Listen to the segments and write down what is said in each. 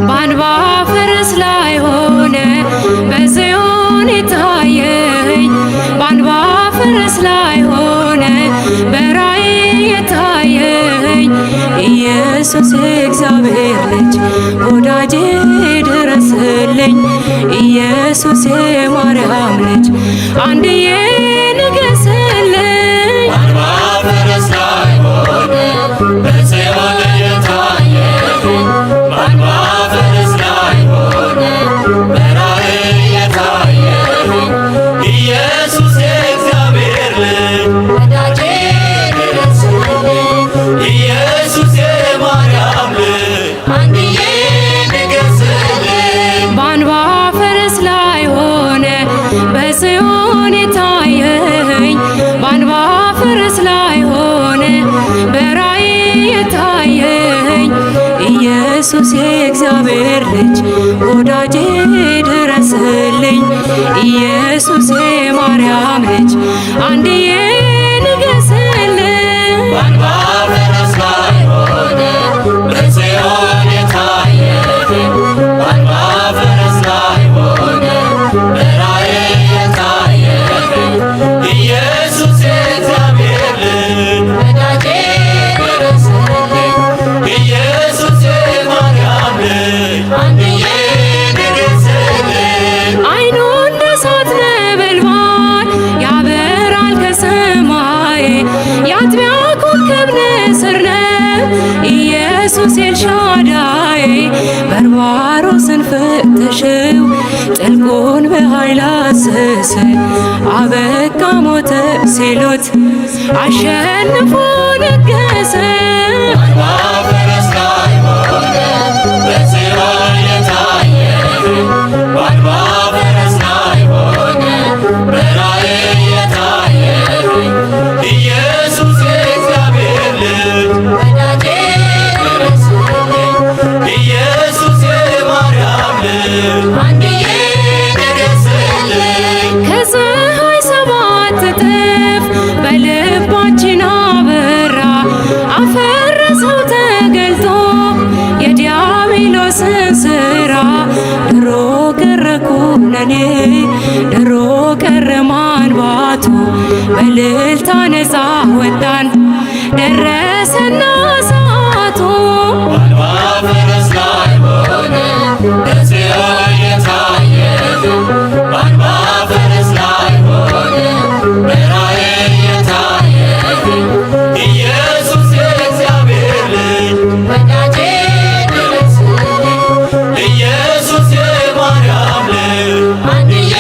በአንባ ፈረስ ላይ ሆነ በጽዮን የታየኝ በአንባ ፈረስ ላይ ሆነ በራእይ የታየኝ ኢየሱስ የእግዚአብሔር ልጅ ወዳጄ ድረስልኝ ኢየሱስ የማርያም ልጅ አንድዬ ንገስልኝ በአንባ ፈረስ ላይ ሆነ በጽዮን የታየኝ በአንባ ፈረስ ላይ ሆነ በራእይ የታየኝ ኢየሱስ የእግዚአብሔር ልጅ ወዳጄ ድረስልኝ ኢየሱስ የማርያም ልጅ አንድዬ ንገስልኝ በአንባ ፈረስ ላይ ሆነ በጽዮን የታየኝ በአንባ ፈረስ ላይ ሆነ በራእይ የታየኝ ኢየሱስ የእግዚአብሔር ልጅ ወዳጄ ድረስልኝ ኢየሱስ የማርያም ልጅ አንድዬ ንገስልኝ በአንባ ፈረስ ላይ ሆነ በጽዮን የታየኝ በአንባ ፈረስ ላይ ሆነ በራእይ የታየኝ ኢየሱስ የእግዚአብሔር ልጅ ወዳጄ ድረስልኝ ኢየሱስ የማርያም ልጅ አንድዬ ንገስልኝ አይኑ እንደ እሳት ነበልባል ያበራል ከሰማይ የአጥቢያ ኮከብ ንስር ነው ኢየሱስ ኤልሻዳይ በርባሮስን ፈተሽው ጥልቁን በኃይል አሰሰ አበቃ ሞተ ሲሉት አሸንፎ ነገሰ በአንባ ፈረስ ላይ ሆነ በጽዮን የታየኝ በአንባ ፈረስ ላይ ሆነ በራእይ የታየኝ ኢየሱስ የእግዚአብሔር ልጅ ወዳጄ ድረስልኝ ኢየሱስ የማርያም ልጅ አንድዬ ንገስልኝ ከፀሐይ ሰባት እጥፍ በልባችን አበራ አፈረሰው ተገልጦ የዲያብሎስን ስራ ድሮ ቀረ ኩነኔ ድሮ ቀረ ማንባቱ በእልልታ ነፃ ወጣን ደረሰና ሰዓቱ በአንባ ፈረስ ላይ ሆነ በጽዮን የታየኝ በአንባ ፈረስ ላይ ሆነ በራእይ የታየኝ ኢየሱስ የእግዚአብሔር ልጅ ወዳጄ ድረስልኝ ኢየሱስ የማርያም ልጅ አንድዬ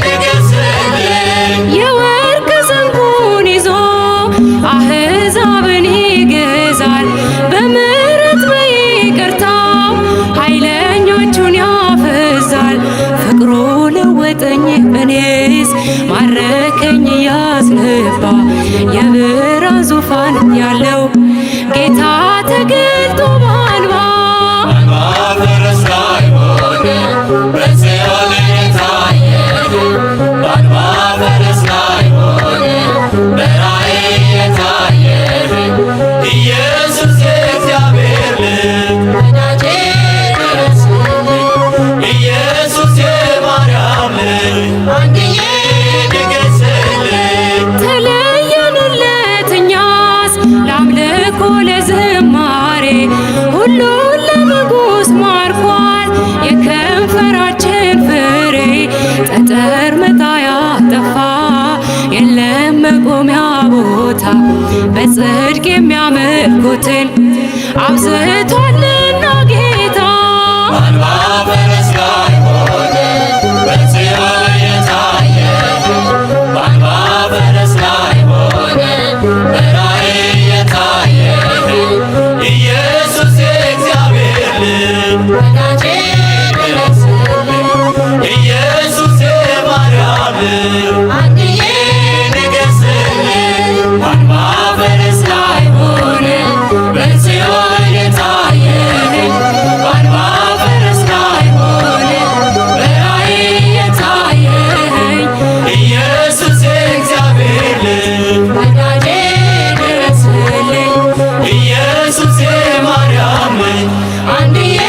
ንገስልኝ የወርቅ ዘንጉን ይዞ አሕዛብን ይገዛል በምሕረት በይቅርታው ኃይለኞቹን ያፈዛል ፍቅሩ ለወጠኝ እኔስ ማረከኝ ያስነባ የብርሃን ዙፋን ያለው ጌታ ተገልጦ በአንባ በአንባ ፈረስ ላይ ሆነ በጽዮን የታየኝ በአንባ ፈረስ ላይ ሆነ በራእይ የታየኝ ኢየሱስ የእግዚአብሔር ልጅ ወዳጄ ድረስልኝ ኢየሱስ የማርያም ልጅ አንድዬ ንገስልኝ ተለየንለት እኛስ ለአምልኮ ለዝማሬ ሁሉን ለንጉሥ ማርኳል የከንፈራችን ፍሬ ጠጠር መጣያ ጠፋ የለም መቆሚያ ቦታ በጽድቅ የሚያመልኩትን አብዝቷልና ጌታ በአንባ ፈረስ ላይ ሆነ በጽዮን የታየኝ በአንባ ፈረስ ላይ ሆነ በራእይ የታየኝ ኢየሱስ የእግዚአብሔር ልጅ ወዳጄ ድረስልኝ ኢየሱስ የማርያም ልጅ አንድዬ ንገስልኝ በአንባ ፈረስ ላይ ሆነ በጽዮን የታየኝ በአንባ ፈረስ ላይ ሆነ በራእይ የታየኝ ኢየሱስ የእግዚአብሔር ልጅ ወዳጄ ድረስልኝ ኢየሱስ የማርያም ልጅ አንድዬ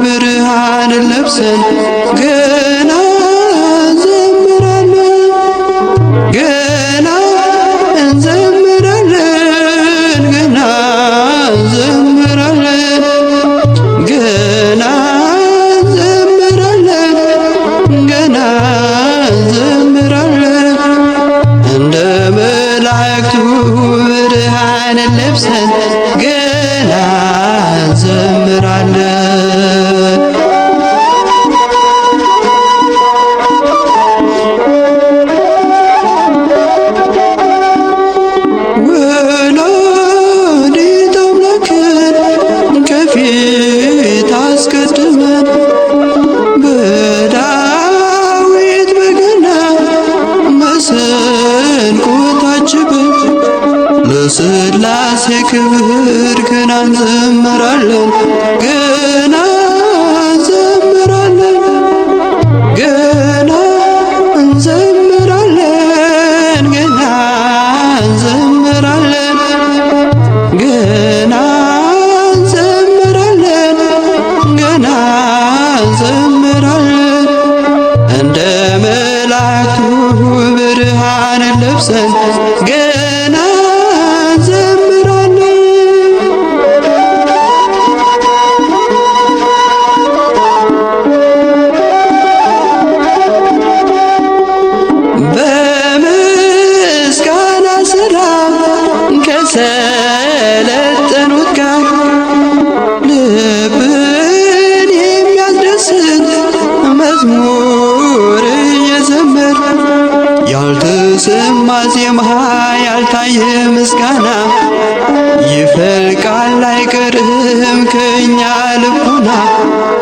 ብርሃን ለብሰን ገና እንዘምራለን ገና እንዘምራለን ገና እንዘምራለን ገና እንዘምራለን ገና እንዘምራለን እንደ መላእክቱ ብርሃን ለብሰን ገና እንዘምራለን። ወላዲተ አምላክን ከፊት አስቀድመን በዳዊት በገና መሰንቆ ታጅበን ለሥላሴ ክብር ገና እንዘምራለን ገና እንዘምራለን ገና እንዘምራለን ገና እንዘምራለን ገና እንዘምራለን ገና እንዘምራለን እንደ መላእክቱ ብርሃን ለብሰን ገና እንዘምራለን። በምስጋና ሥራ ከሰለጠኑት ጋር ልብን የሚያስደስት መዝሙር እየዘመር ያልተሰማ ዜማ ያልታየ ምስጋና ይፈልቃል አይቀርም ከእኛ ልቡና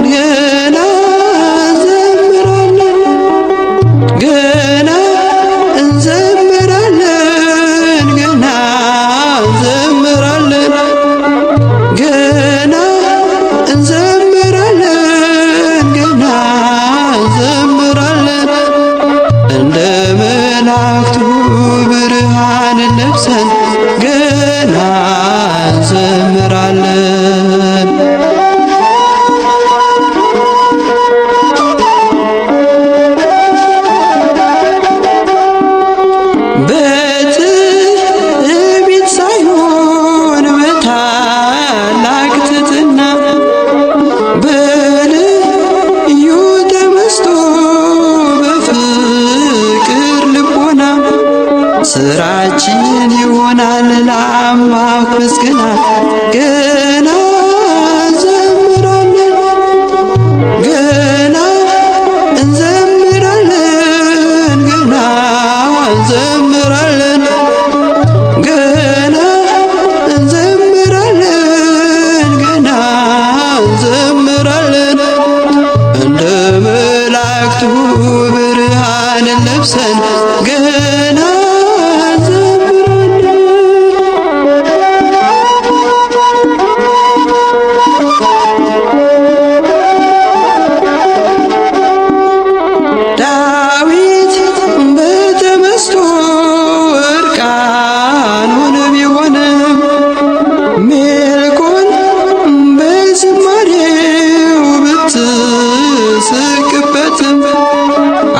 ገና እንዘምራለን ገና እንዘምራለን ገና እንዘምራለን ገና እንዘምራለን ገና እንዘምራለን እንደ መላእክቱ ብርሃን ለብሰን ገና እንዘምራለን። በትዕቢት ሳይሆን በታላቅ ትሕትና በልዩ ተመስጦ በፍቅር ልቦና ስራችን ይሆናል ለአምላክ ምስጋና ገና እንዘምራለን ገና እንዘምራለን ገና እንዘምራለን ገና እንዘምራለን ገና እንዘምራለን እንደ መላእክቱ ብርሃን ለብሰን ገና ዳዊት በተመስጦ እርቃኑን ቢሆንም ሜልኮል በዝማሬው ብትስቅበትም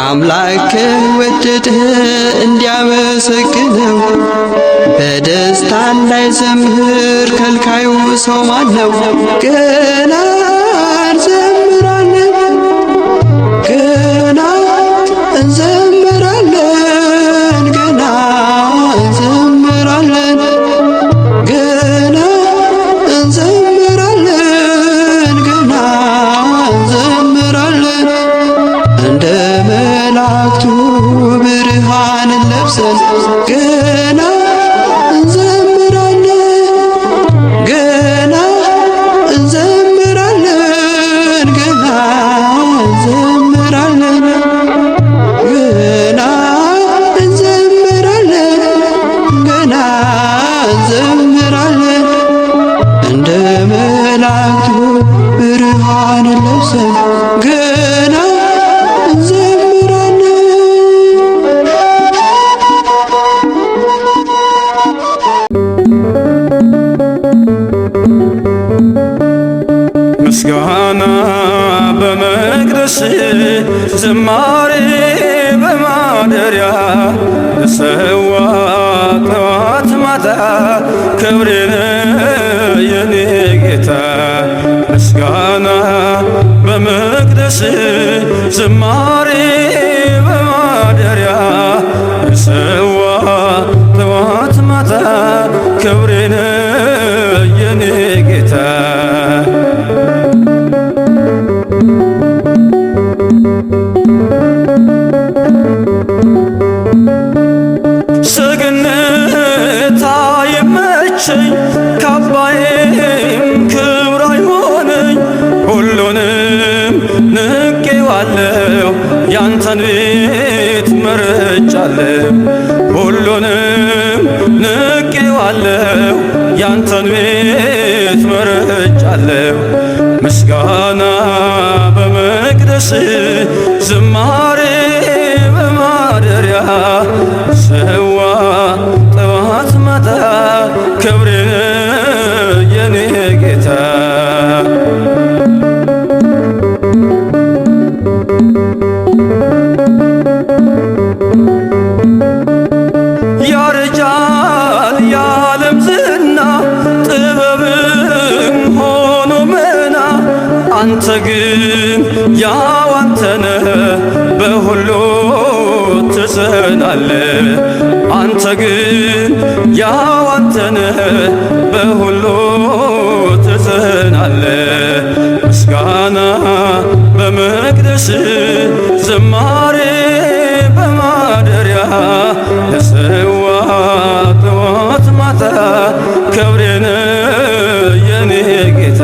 አምላክ ወደደ እንዲያመሰግነው በደስታ እንዳይዘምር ከልካዩ ሰው ማነው? ገና እንዘምራለን ገና እንዘምራለን ገና እንዘምራለን ገና እንዘምራለን ገና እንዘምራለን እንደ መላእክቱ ብርሃን ለብሰን ገና እንዘምራለን ገና እንዘምራለን ገና እንዘምራለን ገና እንዘምራለን ገና እንዘምራለን እንደ መላእክቱ ብርሃን ለብሰን ገና እንዘምራለን። ምስጋና በመቅደስ ዝማሬ በማደሪያ ልሰዋ ጠዋት ማታ ክብሬን የኔ ጌታ ምስጋና በመቅደስ ዝማሬ በማደሪያ ልሰዋ ጠዋት ማታ ክብሬን የኔ ጌታ ሰገነታ የመቸኝ ካባዬም ክብር አይሆነኝ ሁሉንም ንቄዋለሁ ያንተን ቤት መርጫለሁ ሁሉንም ንቄዋለሁ ያንተን ቤት መርጫለሁ ምስጋና በመቅደስ ዝማሬ በማደሪያ ሰዋ ጠዋት ማታ ክብሬን የኔ ጌታ ያረጃል የዓለም ዝና ጥበብም ሆኖ መና አንተ ግን ያው አንተነ በሁሉ ትጸናለ አንተ ግን ያው አንተነ በሁሉ ትጸናለ ምስጋና በመቅደስ ዝማሬ በማደሪያ ልሰዋ ጠዋት ማታ ክብሬን የኔ ጌታ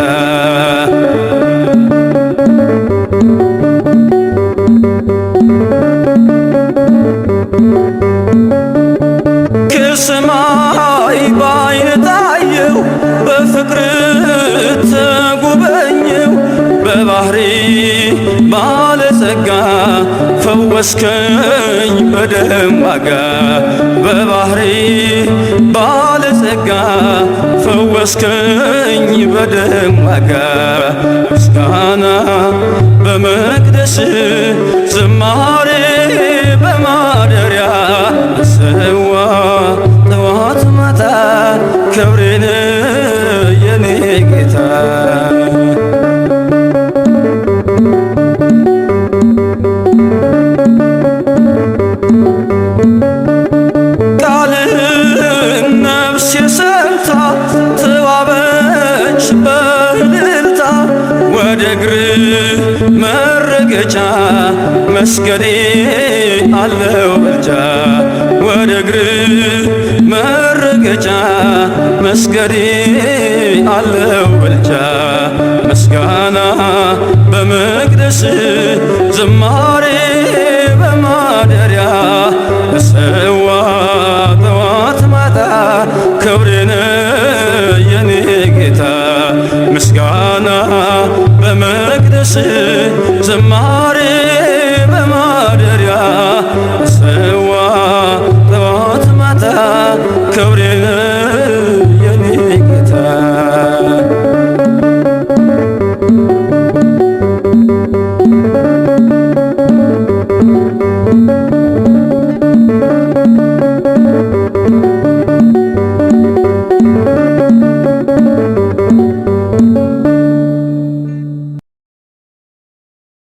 ከሰማይ ባይን ታየው በፍቅር ተጎበኘው በባህሪ ባለጸጋ ፈወስከኝ በደም ዋጋ በባህሪ ባለጸጋ ፈወስከኝ በደም ዋጋ ምስጋና በመቅደስ ዝማሬ በማደሪያ ሰዋ ጠዋት ማታ ክብሬን የኔ ጌታ ቃልህን ነፍሴ ሰምታ ተዋበች በእልልታ ወደ እግር መረገጫ መስገዴ አለው ብልጫ ወደ እግር መረገጫ መስገዴ አለው ብልጫ ምስጋና በመቅደስ ዝማሬ በማደሪያ ልሰዋ ጠዋት ማታ ክብሬን የኔ ጌታ ምስጋና በመቅደስ ዝማሬ በማደሪያ ልሰዋ ጠዋት ማታ ክብሬን